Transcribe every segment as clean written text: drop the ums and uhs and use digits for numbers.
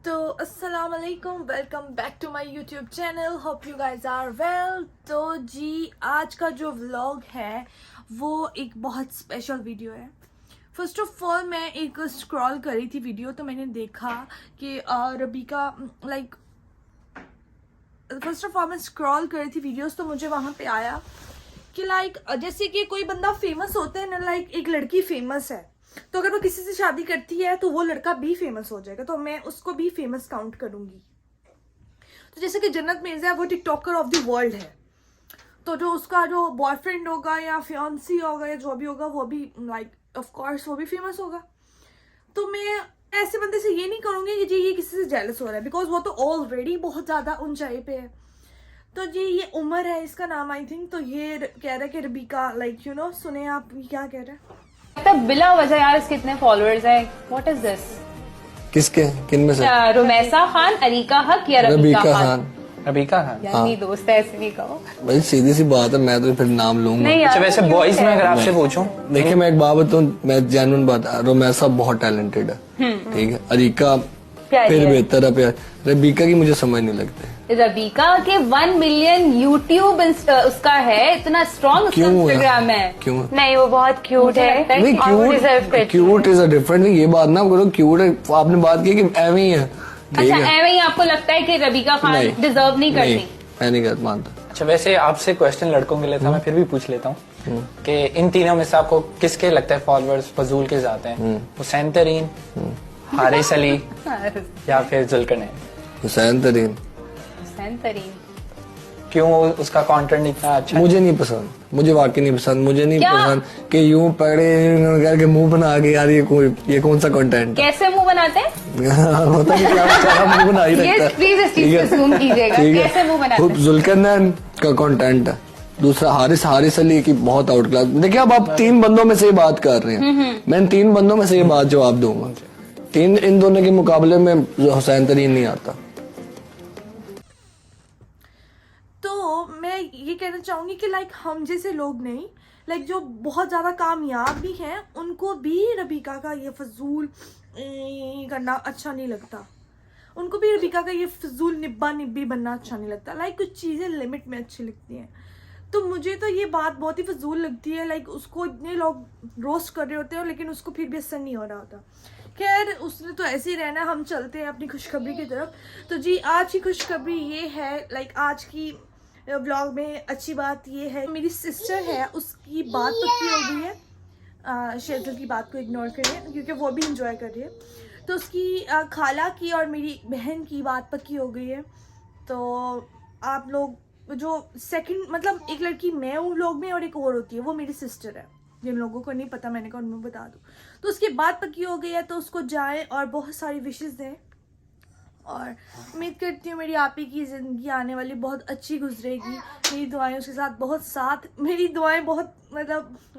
तो अस्सलाम वालेकुम, welcome back to my YouTube channel. Hope you guys are well. तो जी आज का जो व्लॉग है वो एक बहुत स्पेशल वीडियो है। फर्स्ट ऑफ ऑल मैं एक स्क्रॉल करी थी वीडियो, तो मैंने देखा कि रबीका फर्स्ट ऑफ ऑल मैं स्क्रॉल करी थी वीडियोस, तो मुझे वहाँ पे आया कि जैसे कि कोई बंदा फेमस होता है ना, एक लड़की फेमस है तो अगर वो किसी से शादी करती है तो वो लड़का भी फेमस हो जाएगा, तो मैं उसको भी फेमस काउंट करूंगी। तो जैसे कि जन्नत मिर्जा वो टिकटॉकर ऑफ द वर्ल्ड है, तो जो उसका जो बॉयफ्रेंड होगा या फियांसी होगा या जो भी होगा वो भी ऑफ कोर्स वो भी फेमस होगा। तो मैं ऐसे बंदे से ये नहीं करूंगी कि जी ये किसी से जेलस हो रहा है, बिकॉज वो तो ऑलरेडी बहुत ज्यादा ऊंचाई पे है। तो जी ये उमर है इसका नाम आई थिंक। तो ये कह रहा है कि रबीका सुने आप क्या कह रहे हैं। तब बिला वजह यार इसके इतने फॉलोअर्स हैं, व्हाट इज दिस? किसके किन में से? रुमैसा खान, अरीका हक या रबीका खान? रबीका खान। यार मेरी दोस्त है, ऐसे नहीं कहो भाई सीधी सी बात है, मैं तो फिर नाम लूंगा। नहीं यार, अच्छा वैसे बॉयज में अगर आपसे पूछूं, देखिए मैं एक बात बताऊं, मैं जेन्युइन बात, रोमैसा बहुत टैलेंटेड है, ठीक है। अरीका फिर बेहतर है, प्यार रबीका की मुझे समझ नहीं लगती। रबीका के 1 मिलियन यूट्यूब उसका है, इतना स्ट्रॉन्ग उसका इंस्टाग्राम है। क्यों? नहीं वो बहुत क्यूट है। नहीं cute is a different thing, ये बात ना करो। क्यूट है, आपने बात की कि एवं ही है, अच्छा एवं ही आपको लगता है कि रबीका खान डिजर्व नहीं करती? मैं नहीं मानता। अच्छा वैसे आपसे क्वेश्चन लड़कों के लिए था, मैं फिर भी पूछ लेता हूँ कि इन तीनों में से आपको किसके लगता है फॉलोअर्स फजूल के ज्यादा हैं? हुसैन तरीन, हारिस अली या फिर जुल्करनैन? हुसैन तरीन। हुसैन तरीन क्यों? उसका कंटेंट इतना अच्छा है? मुझे नहीं पसंद, मुझे वाकई नहीं पसंद। मुझे नहीं पसंद कि यूं पकड़े करके मुंह बना के, यार ये कौन सा कंटेंट? कैसे मुंह बनाते हैं? होता है क्या मुंह बना ही रखता है। प्लीज इस चीज को ज़ूम कीजिएगा, कैसे मुंह बनाते हैं? जुल्करनैन का कंटेंट है, दूसरा हारिस अली की बहुत आउट क्लास। देखिए अब आप 3 बंदों में से ये बात कर रहे हैं, मैं इन 3 बंदों में से ये बात जवाब दूंगा। इन दोनों के मुकाबले में हुसैन तरीन नहीं आता। तो मैं ये कहना चाहूंगी कि हम जैसे लोग नहीं, जो बहुत ज्यादा कामयाब भी हैं उनको भी रबीका का ये फजूल करना अच्छा नहीं लगता। उनको भी रबीका का ये फजूल निब्बा निब्बी बनना अच्छा नहीं लगता। कुछ चीजें लिमिट में अच्छी लगती हैं। तो मुझे तो ये बात बहुत ही फजूल लगती है। उसको इतने लोग रोस्ट कर रहे होते हैं लेकिन उसको फिर भी असर नहीं हो रहा होता। खैर उसने तो ऐसे ही रहना, हम चलते हैं अपनी खुशखबरी की तरफ। तो जी आज की खुशखबरी ये है, आज की व्लॉग में अच्छी बात ये है, मेरी सिस्टर है उसकी बात पक्की हो गई है। शेजल की बात को इग्नोर करिए क्योंकि वो भी इंजॉय कर रही है। तो उसकी खाला की और मेरी बहन की बात पक्की हो गई है। तो आप लोग जो सेकंड एक लड़की मैं हूँ लोग में और एक और होती है, वो मेरी सिस्टर है। जिन लोगों को नहीं पता मैंने कहा उन्हें बता दूँ। तो उसकी बात पक्की हो गई है, तो उसको जाएं और बहुत सारी विशेस दें। और उम्मीद करती हूँ मेरी आपी की ज़िंदगी आने वाली बहुत अच्छी गुजरेगी। मेरी दुआएं उसके साथ मेरी दुआएं बहुत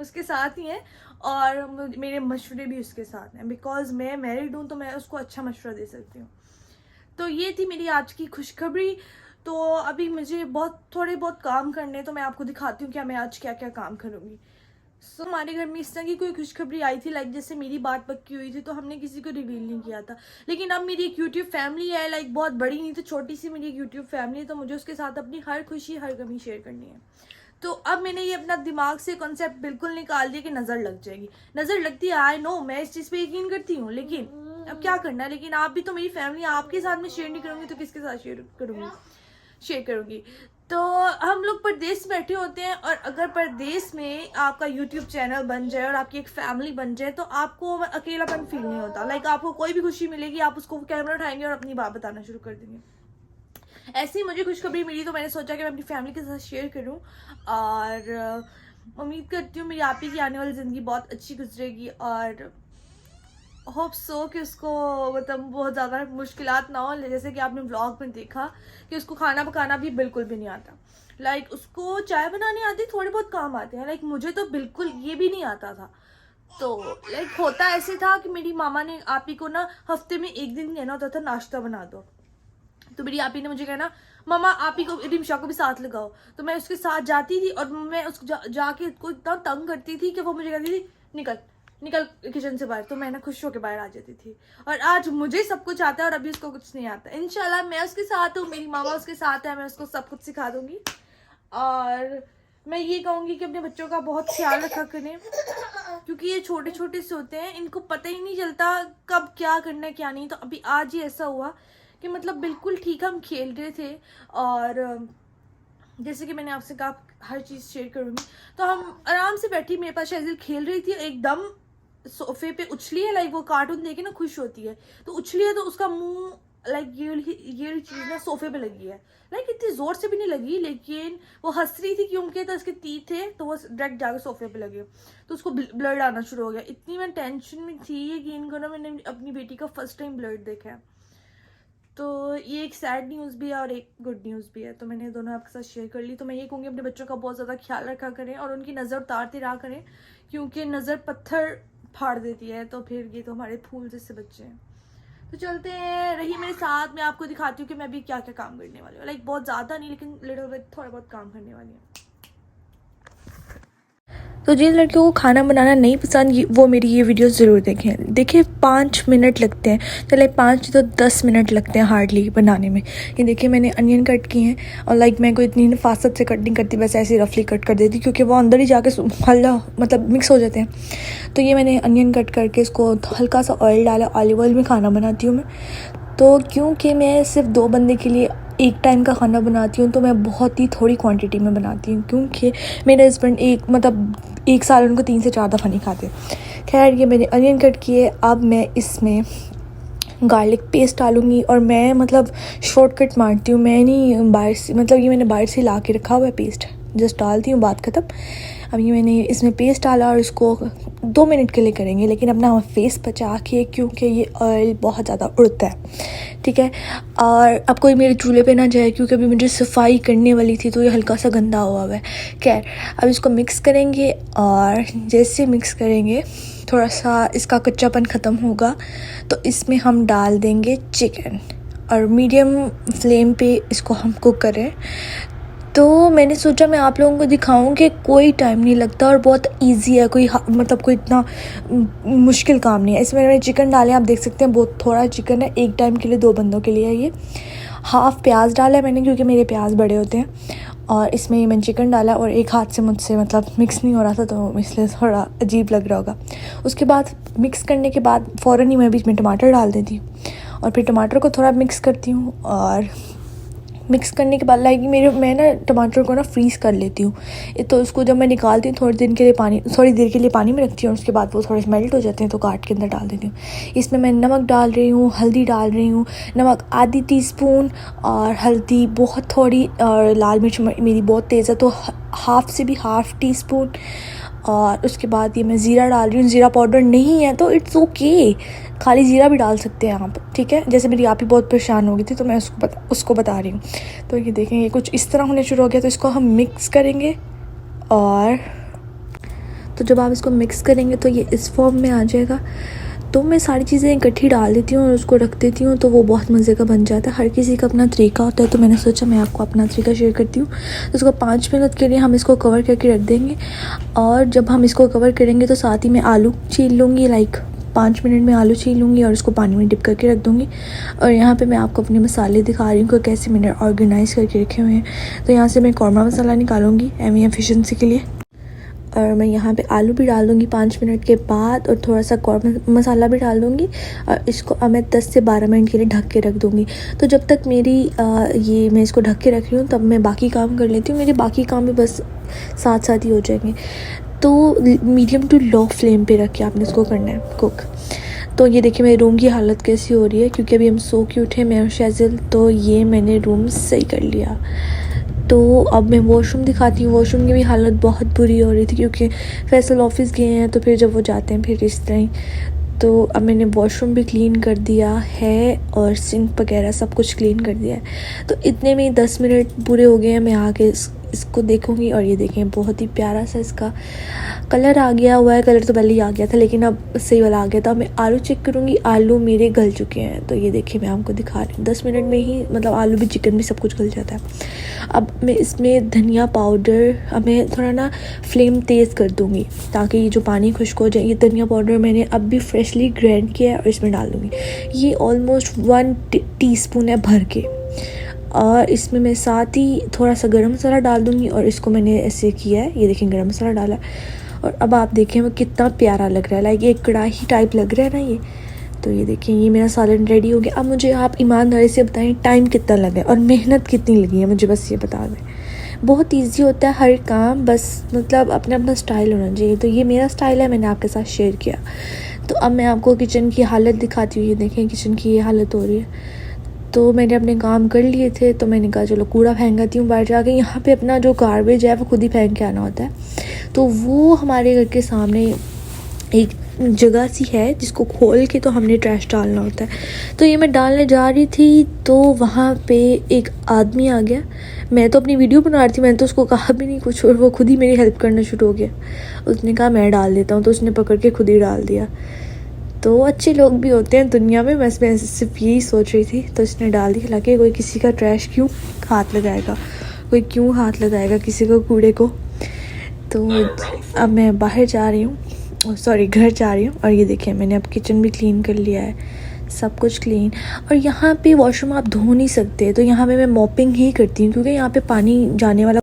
उसके साथ ही हैं और मेरे मशवरे भी उसके साथ हैं, बिकॉज मैं मैरिड हूँ तो मैं उसको अच्छा मशवरा दे सकती हूँ। तो ये थी मेरी आज की खुशखबरी। तो अभी मुझे थोड़े बहुत काम करने, तो मैं आपको दिखाती हूँ कि मैं आज क्या क्या काम करूँगी। हमारे घर में इस तरह की कोई खुशखबरी आई थी, जैसे मेरी बात पक्की हुई थी तो हमने किसी को रिवील नहीं किया था। लेकिन अब मेरी एक यूट्यूब फैमिली है, बहुत बड़ी नहीं तो छोटी सी मेरी एक यूट्यूब फैमिली है, तो मुझे उसके साथ अपनी हर खुशी हर गमी शेयर करनी है। तो अब मैंने ये अपना दिमाग से कॉन्सेप्ट बिल्कुल निकाल दिया कि नज़र लग जाएगी। नज़र लगती है, आई नो, मैं इस चीज़ पे यकीन करती हूँ, लेकिन अब क्या करना है। लेकिन आप भी तो मेरी फैमिली, आपके साथ में शेयर नहीं करूँगी तो किसके साथ शेयर करूँगी। तो हम लोग परदेश बैठे होते हैं, और अगर परदेश में आपका यूट्यूब चैनल बन जाए और आपकी एक फैमिली बन जाए तो आपको अकेलापन फील नहीं होता। आपको कोई भी खुशी मिलेगी, आप उसको कैमरा उठाएंगे और अपनी बात बताना शुरू कर देंगे। ऐसी मुझे खुशखबरी मिली तो मैंने सोचा कि मैं अपनी फैमिली के साथ शेयर करूं, और उम्मीद करती हूँ मेरी आपी की आने वाली ज़िंदगी बहुत अच्छी गुजरेगी। और होप सो कि उसको बहुत ज़्यादा मुश्किलात ना हो। जैसे कि आपने व्लॉग में देखा कि उसको खाना पकाना भी बिल्कुल भी नहीं आता। उसको चाय बनानी आती, थोड़े बहुत काम आते हैं। मुझे तो बिल्कुल ये भी नहीं आता था। तो होता ऐसे था कि मेरी मामा ने आपी को ना हफ्ते में 1 दिन कहना होता था नाश्ता बना दो। तो मेरी आपी ने मुझे कहना, मामा आपी को रिमशा को भी साथ लगाओ। तो मैं उसके साथ जाती थी और मैं उसको जाके उसको इतना तंग करती थी कि वो मुझे कहती थी निकल, निकल किचन से बाहर, तो मैं ना खुश होकर बाहर आ जाती थी। और आज मुझे सब कुछ आता है और अभी उसको कुछ नहीं आता। इंशाल्लाह मैं उसके साथ हूँ, मेरी मामा उसके साथ है, मैं उसको सब कुछ सिखा दूंगी। और मैं ये कहूँगी कि अपने बच्चों का बहुत ख्याल रखा करें, क्योंकि ये छोटे छोटे से होते हैं, इनको पता ही नहीं चलता कब क्या करना है क्या नहीं। तो अभी आज ही ऐसा हुआ कि मतलब बिल्कुल ठीक हम खेल रहे थे, और जैसे कि मैंने आपसे कहा हर चीज़ शेयर करूँगी। तो हम आराम से बैठी, मेरे पास शायद खेल रही थी, एकदम सोफे पे उछली है, लाइक वो कार्टून देखे ना खुश होती है, तो उछली है, तो उसका मुंह लाइक ये चीज़ ना सोफे पे लगी है। लाइक इतनी ज़ोर से भी नहीं लगी, लेकिन वो हंस रही थी क्योंकि तो उसके तीत थे, तो वो डायरेक्ट जाकर सोफे पे लगे, तो उसको ब्लड आना शुरू हो गया। इतनी मैं टेंशन में थी, यकीन करो मैंने अपनी बेटी का फर्स्ट टाइम ब्लड देखा है। तो ये एक सैड न्यूज़ भी है और एक गुड न्यूज़ भी है, तो मैंने दोनों आपके साथ शेयर कर ली। तो मैं ये कहूँगी अपने बच्चों का बहुत ज़्यादा ख्याल रखा करें और उनकी नज़र उतारते रहा करें, क्योंकि नज़र पत्थर फाड़ देती है। तो फिर ये तो हमारे फूल जैसे बच्चे हैं। तो चलते हैं, रही मेरे साथ, मैं आपको दिखाती हूँ कि मैं भी क्या क्या काम करने वाली हूँ। लाइक बहुत ज़्यादा नहीं, लेकिन लिटिल बिट थोड़ा बहुत काम करने वाली हूँ। तो जिन लड़कियों को खाना बनाना नहीं पसंद, वो मेरी ये वीडियो ज़रूर देखें। देखिए 5 मिनट लगते हैं, चले 5 तो 10 मिनट लगते हैं हार्डली बनाने में। ये देखिए मैंने अनियन कट किए हैं, और लाइक मैं कोई इतनी नफासत से कट नहीं करती, बस ऐसे रफली कट कर देती, क्योंकि वो अंदर ही जाके हल्का मतलब मिक्स हो जाते हैं। तो ये मैंने अनियन कट करके इसको हल्का सा ऑयल डाला, ऑलिव ऑयल में खाना बनाती हूँ मैं। तो क्योंकि मैं सिर्फ 2 बंदे के लिए एक टाइम का खाना बनाती हूँ, तो मैं बहुत ही थोड़ी क्वांटिटी में बनाती हूँ, क्योंकि मेरे हस्बैंड एक साल उनको 3 से 4 दफ़ा नहीं खाते। खैर ये मैंने अनियन कट किए, अब मैं इसमें गार्लिक पेस्ट डालूँगी। और मैं मतलब शॉर्टकट मारती हूँ, मैं नहीं बाहर से, मतलब ये मैंने बाहर से ला के रखा हुआ है पेस्ट, जस्ट डालती हूँ, बात ख़त्म। अब ये मैंने इसमें पेस्ट डाला और इसको 2 मिनट के लिए करेंगे, लेकिन अपना फेस बचा के, क्योंकि ये ऑयल बहुत ज़्यादा उड़ता है, ठीक है। और अब कोई मेरे चूल्हे पे ना जाए, क्योंकि अभी मुझे सफाई करने वाली थी, तो ये हल्का सा गंदा हुआ है। खैर अब इसको मिक्स करेंगे, और जैसे मिक्स करेंगे थोड़ा सा इसका कच्चापन ख़त्म होगा, तो इसमें हम डाल देंगे चिकन, और मीडियम फ्लेम पे इसको हम कुक करें। तो मैंने सोचा मैं आप लोगों को दिखाऊं कि कोई टाइम नहीं लगता और बहुत इजी है, मतलब कोई इतना मुश्किल काम नहीं है। इसमें मैंने चिकन डाले, आप देख सकते हैं बहुत थोड़ा चिकन है, एक टाइम के लिए 2 बंदों के लिए है ये। हाफ़ प्याज डाला है मैंने, क्योंकि मेरे प्याज बड़े होते हैं। और इसमें ये मैंने चिकन डाला, और एक हाथ से मुझसे मतलब मिक्स नहीं हो रहा था, तो इसलिए थोड़ा अजीब लग रहा होगा। उसके बाद मिक्स करने के बाद फ़ौरन ही मैं बीच में टमाटर डाल देती हूँ, और फिर टमाटर को थोड़ा मिक्स करती हूँ। और मिक्स करने के बाद लाइक मैं ना टमाटर को ना फ्रीज़ कर लेती हूँ, तो उसको जब मैं निकालती हूँ थोड़ी देर के लिए पानी में रखती हूँ, और उसके बाद वो थोड़े मेल्ट हो जाते हैं, तो काट के अंदर डाल देती हूँ। इसमें मैं नमक डाल रही हूँ, हल्दी डाल रही हूँ, नमक आधी टीस्पून और हल्दी बहुत थोड़ी, और लाल मिर्च मेरी बहुत तेज़ है, तो हाफ़ टी स्पून। और उसके बाद ये मैं ज़ीरा डाल रही हूँ। ज़ीरा पाउडर नहीं है तो इट्स ओके, खाली ज़ीरा भी डाल सकते हैं आप, ठीक है। जैसे मेरी आप ही बहुत परेशान हो गई थी, तो मैं उसको बता रही हूँ। तो ये देखें ये कुछ इस तरह होने शुरू हो गया, तो इसको हम मिक्स करेंगे। और तो जब आप इसको मिक्स करेंगे तो ये इस फॉर्म में आ जाएगा। तो मैं सारी चीज़ें इकट्ठी डाल देती हूँ और उसको रख देती हूँ, तो वो बहुत मज़े का बन जाता है। हर किसी का अपना तरीका होता है, तो मैंने सोचा मैं आपको अपना तरीका शेयर करती हूँ। तो उसको 5 मिनट के लिए हम इसको कवर करके रख देंगे, और जब हम इसको कवर करेंगे तो साथ ही मैं आलू छील लूँगी, लाइक 5 मिनट में आलू छील लूँगी और उसको पानी में डिप करके रख दूँगी। और यहाँ पे मैं आपको अपने मसाले दिखा रही हूँ कि कैसे मैंने ऑर्गेनाइज़ करके रखे हुए हैं। तो यहाँ से मैं कौरमा मसाला निकालूँगी एफिशिएंसी के लिए, और मैं यहाँ पे आलू भी डाल दूँगी 5 मिनट के बाद, और थोड़ा सा कौरमा मसाला भी डाल दूँगी, और इसको अब मैं 10 से 12 मिनट के लिए ढक के रख दूँगी। तो जब तक मेरी ये मैं इसको ढक के रख रही हूँ, तब मैं बाकी काम कर लेती हूँ। मेरे बाकी काम भी बस साथ साथ ही हो जाएंगे। तो मीडियम टू लो फ्लेम पे रख के आपने इसको करना है कुक। तो ये देखिए मेरे रूम की हालत कैसी हो रही है, क्योंकि अभी हम सो के उठे मैं और शैज़ल, तो ये मैंने रूम सही कर लिया। तो अब मैं वॉशरूम दिखाती हूँ। वॉशरूम की भी हालत बहुत बुरी हो रही थी, क्योंकि फैसल ऑफिस गए हैं, तो फिर जब वो जाते हैं फिर इस तरह ही। तो अब मैंने वॉशरूम भी क्लीन कर दिया है, और सिंक वगैरह सब कुछ क्लीन कर दिया है। तो इतने में 10 मिनट पूरे हो गए हैं। मैं आके इसको देखूंगी। और ये देखें बहुत ही प्यारा सा इसका कलर आ गया हुआ है। कलर तो पहले ही आ गया था लेकिन अब सही वाला आ गया था। मैं आलू चेक करूँगी, आलू मेरे गल चुके हैं। तो ये देखिए मैं आपको दिखा रही हूँ 10 मिनट में ही, मतलब आलू भी चिकन भी सब कुछ गल जाता है। अब मैं इसमें धनिया पाउडर, अब मैं थोड़ा ना फ्लेम तेज़ कर दूँगी ताकि ये जो पानी खुश्क हो जाए। ये धनिया पाउडर मैंने अब भी फ्रेशली ग्राइंड किया है और इसमें डाल दूँगी। ये ऑलमोस्ट 1 टीस्पून है भर के। और इसमें मैं साथ ही थोड़ा सा गरम मसाला डाल दूँगी और इसको मैंने ऐसे किया है। ये देखें गरम मसाला डाला है। और अब आप देखें वो कितना प्यारा लग रहा है, लाइक एक कढ़ाई टाइप लग रहा है ना ये। तो ये देखें ये मेरा सालन रेडी हो गया। अब मुझे आप ईमानदारी से बताएं टाइम कितना लगा है और मेहनत कितनी लगी है, मुझे बस ये बता दें। बहुत इजी होता है हर काम, बस मतलब अपना अपना स्टाइल होना चाहिए। तो ये मेरा स्टाइल है, मैंने आपके साथ शेयर किया। तो अब मैं आपको किचन की हालत दिखाती हूँ। ये देखें किचन की ये हालत हो रही है। तो मैंने अपने काम कर लिए थे तो मैंने कहा चलो कूड़ा फेंक आती हूँ बाहर जाके। यहाँ पे अपना जो गार्बेज है वो खुद ही फेंक के आना होता है। तो वो हमारे घर के सामने एक जगह सी है जिसको खोल के तो हमने ट्रैश डालना होता है। तो ये मैं डालने जा रही थी तो वहाँ पे एक आदमी आ गया। मैं तो अपनी वीडियो बना रही थी, मैंने तो उसको कहा भी नहीं कुछ और वो खुद ही मेरी हेल्प करना शुरू हो गया। उसने कहा मैं डाल देता हूँ, तो उसने पकड़ के खुद ही डाल दिया। तो अच्छे लोग भी होते हैं दुनिया में, मैं सिर्फ यही सोच रही थी। तो इसने डाल दी। हालांकि कोई किसी का ट्रैश क्यों हाथ लगाएगा, कोई क्यों हाथ लगाएगा किसी को कूड़े को। तो अब मैं बाहर जा रही हूँ, सॉरी घर जा रही हूँ। और ये देखिए मैंने अब किचन भी क्लीन कर लिया है, सब कुछ क्लीन। और यहाँ पे वॉशरूम आप धो नहीं सकते, तो यहाँ पे मैं मॉपिंग ही करती हूँ क्योंकि यहाँ पे पानी जाने वाला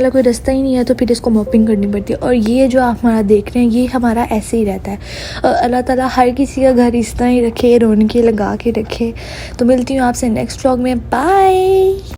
कोई रास्ता ही नहीं है। तो फिर इसको मॉपिंग करनी पड़ती है। और ये जो आप हमारा देख रहे हैं ये हमारा ऐसे ही रहता है। अल्लाह ताला हर किसी का घर इस तरह ही रखे, रौनकें लगा के रखे। तो मिलती हूँ आपसे नेक्स्ट व्लॉग में, बाय।